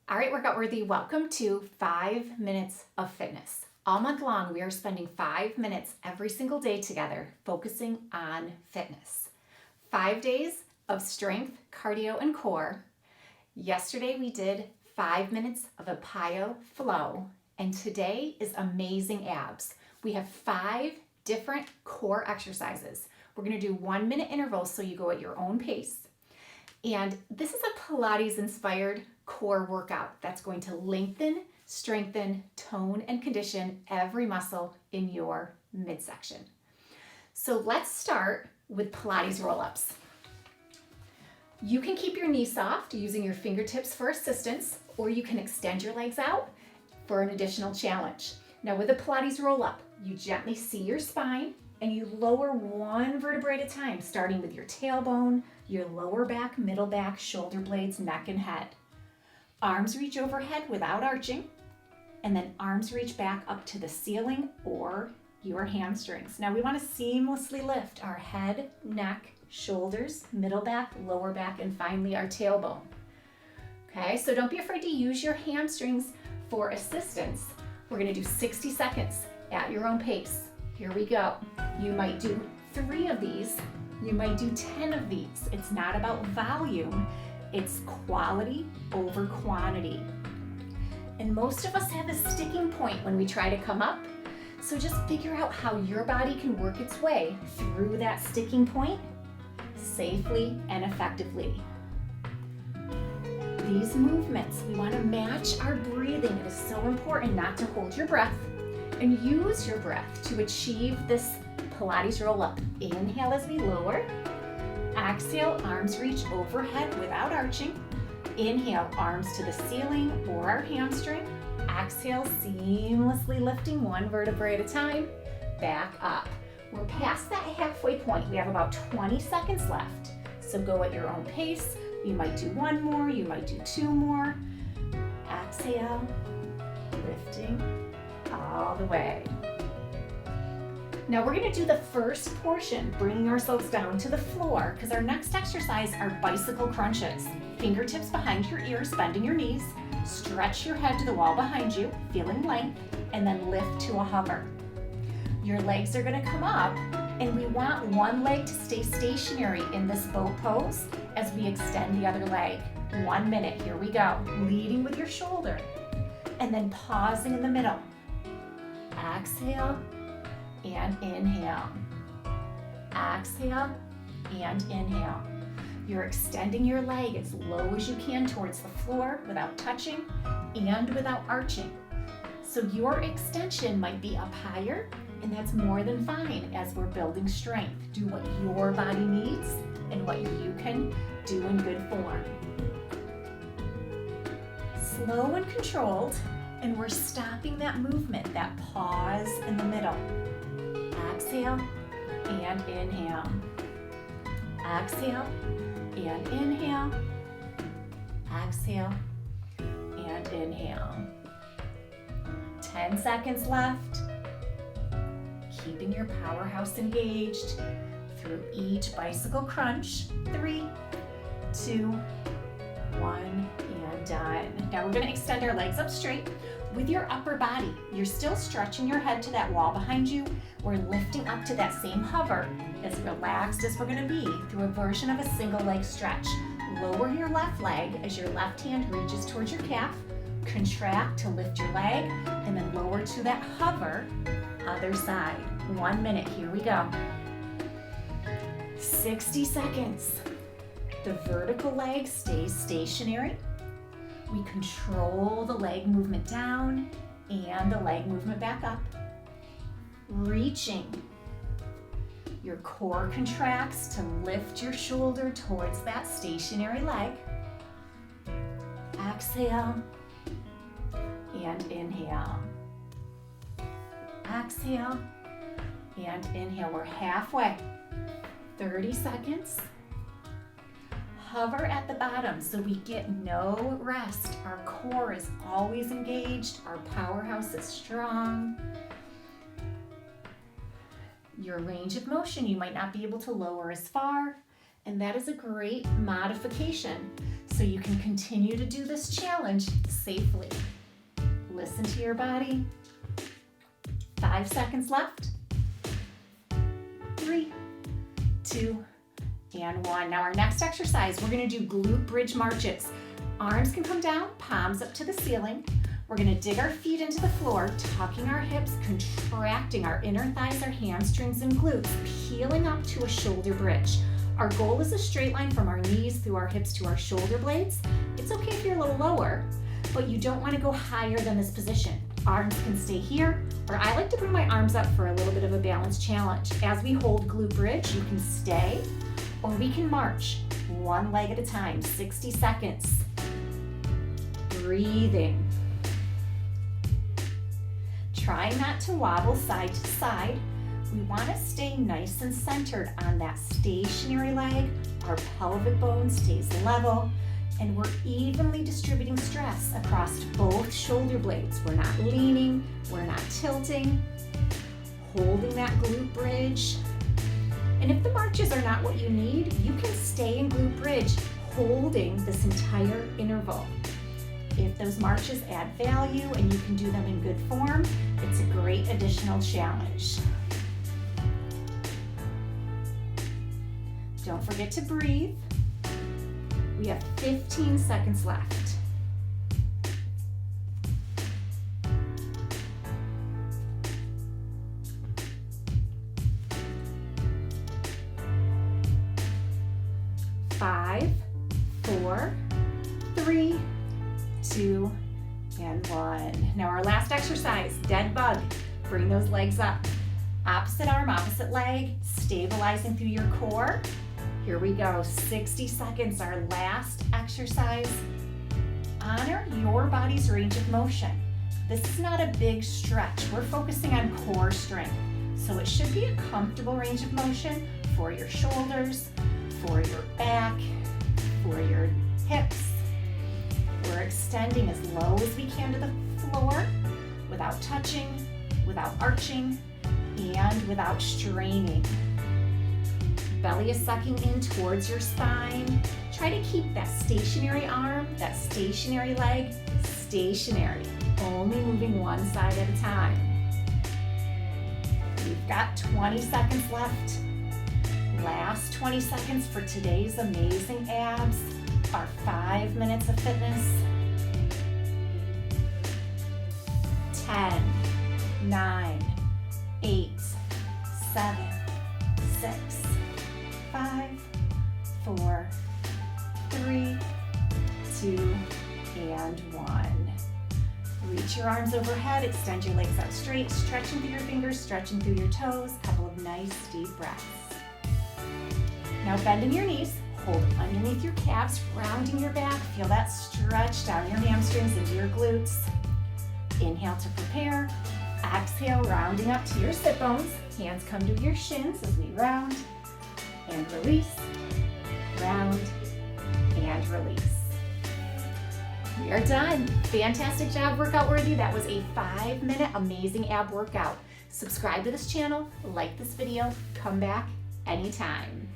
All right, workout worthy, welcome to 5 Minutes of Fitness. All month long, we are spending 5 minutes every single day together focusing on fitness. 5 days of strength, cardio, and core. Yesterday we did 5 minutes of a plyo flow, and today is amazing abs. We have 5 different core exercises. We're gonna do 1 minute intervals so you go at your own pace. And this is a Pilates inspired core workout that's going to lengthen, strengthen, tone, and condition every muscle in your midsection. So let's start with Pilates roll ups. You can keep your knees soft using your fingertips for assistance, or you can extend your legs out for an additional challenge. Now with a Pilates roll up, you gently see your spine and you lower one vertebrae at a time, starting with your tailbone, your lower back, middle back, shoulder blades, neck, and head. Arms reach overhead without arching, and then arms reach back up to the ceiling or your hamstrings. Now we want to seamlessly lift our head, neck, shoulders, middle back, lower back, and finally our tailbone. Okay, so don't be afraid to use your hamstrings for assistance. We're going to do 60 seconds at your own pace. Here we go. You might do 3 of these. You might do 10 of these. It's not about volume. It's quality over quantity. And most of us have a sticking point when we try to come up. So just figure out how your body can work its way through that sticking point safely and effectively. These movements, we want to match our breathing. It is so important not to hold your breath and use your breath to achieve this Pilates roll up. Inhale as we lower. Exhale, arms reach overhead without arching. Inhale, arms to the ceiling or our hamstring. Exhale, seamlessly lifting one vertebrae at a time. Back up. We're past that halfway point. We have about 20 seconds left. So go at your own pace. You might do 1 more, you might do 2 more. Exhale, lifting all the way. Now we're going to do the first portion, bringing ourselves down to the floor, because our next exercise are bicycle crunches. Fingertips behind your ears, bending your knees, stretch your head to the wall behind you, feeling length, and then lift to a hover. Your legs are going to come up, and we want one leg to stay stationary in this boat pose as we extend the other leg. 1 minute, here we go. Leading with your shoulder, and then pausing in the middle. Exhale and inhale. Exhale and inhale. You're extending your leg as low as you can towards the floor without touching and without arching. So your extension might be up higher, and that's more than fine as we're building strength. Do what your body needs and what you can do in good form. Slow and controlled, and we're stopping that movement, that pause in the middle. Exhale and inhale. Exhale and inhale. Exhale and inhale. 10 seconds left. Keeping your powerhouse engaged through each bicycle crunch. 3, 2, 1, and done. Now we're going to extend our legs up straight. With your upper body, you're still stretching your head to that wall behind you. We're lifting up to that same hover, as relaxed as we're going to be through a version of a single leg stretch. Lower your left leg as your left hand reaches towards your calf. Contract to lift your leg, and then lower to that hover, other side. 1 minute, here we go. 60 seconds. The vertical leg stays stationary. We control the leg movement down and the leg movement back up. Reaching. Your core contracts to lift your shoulder towards that stationary leg. Exhale and inhale. Exhale and inhale. We're halfway. 30 seconds. Hover at the bottom so we get no rest. Our core is always engaged. Our powerhouse is strong. Your range of motion, you might not be able to lower as far, and that is a great modification. so you can continue to do this challenge safely. Listen to your body. 5 seconds left. 3, 2, and 1. Now our next exercise, we're gonna do glute bridge marches. Arms can come down, palms up to the ceiling. We're gonna dig our feet into the floor, tucking our hips, contracting our inner thighs, our hamstrings and glutes, peeling up to a shoulder bridge. Our goal is a straight line from our knees through our hips to our shoulder blades. It's okay if you're a little lower, but you don't wanna go higher than this position. Arms can stay here, or I like to bring my arms up for a little bit of a balance challenge. As we hold glute bridge, you can stay, or we can march one leg at a time, 60 seconds. Breathing. Try not to wobble side to side. We want to stay nice and centered on that stationary leg. Our pelvic bone stays level, and we're evenly distributing stress across both shoulder blades. We're not leaning, we're not tilting, holding that glute bridge. And if the marches are not what you need, you can stay in glute bridge holding this entire interval. If those marches add value and you can do them in good form, it's a great additional challenge. Don't forget to breathe. We have 15 seconds left. Five, 4, 3, 2, and 1. Now our last exercise, dead bug. Bring those legs up. Opposite arm, opposite leg, stabilizing through your core. Here we go, 60 seconds, our last exercise. Honor your body's range of motion. This is not a big stretch. We're focusing on core strength. So it should be a comfortable range of motion for your shoulders, for your back, for your hips. We're extending as low as we can to the floor without touching, without arching, and without straining. Belly is sucking in towards your spine. Try to keep that stationary arm, that stationary leg, stationary, only moving one side at a time. We've got 20 seconds left. Last 20 seconds for today's amazing abs, our 5 minutes of fitness. 10, 9, 8, 7, 6, 5, 4, 3, 2, and 1. Reach your arms overhead, extend your legs out straight, stretching through your fingers, stretching through your toes. Couple of nice deep breaths. Now bending your knees, hold underneath your calves, rounding your back. Feel that stretch down your hamstrings into your glutes. Inhale to prepare. Exhale, rounding up to your sit bones. Hands come to your shins as we round and release, round and release. We are done. Fantastic job, workout worthy. That was a 5-minute amazing ab workout. Subscribe to this channel, like this video, come back anytime.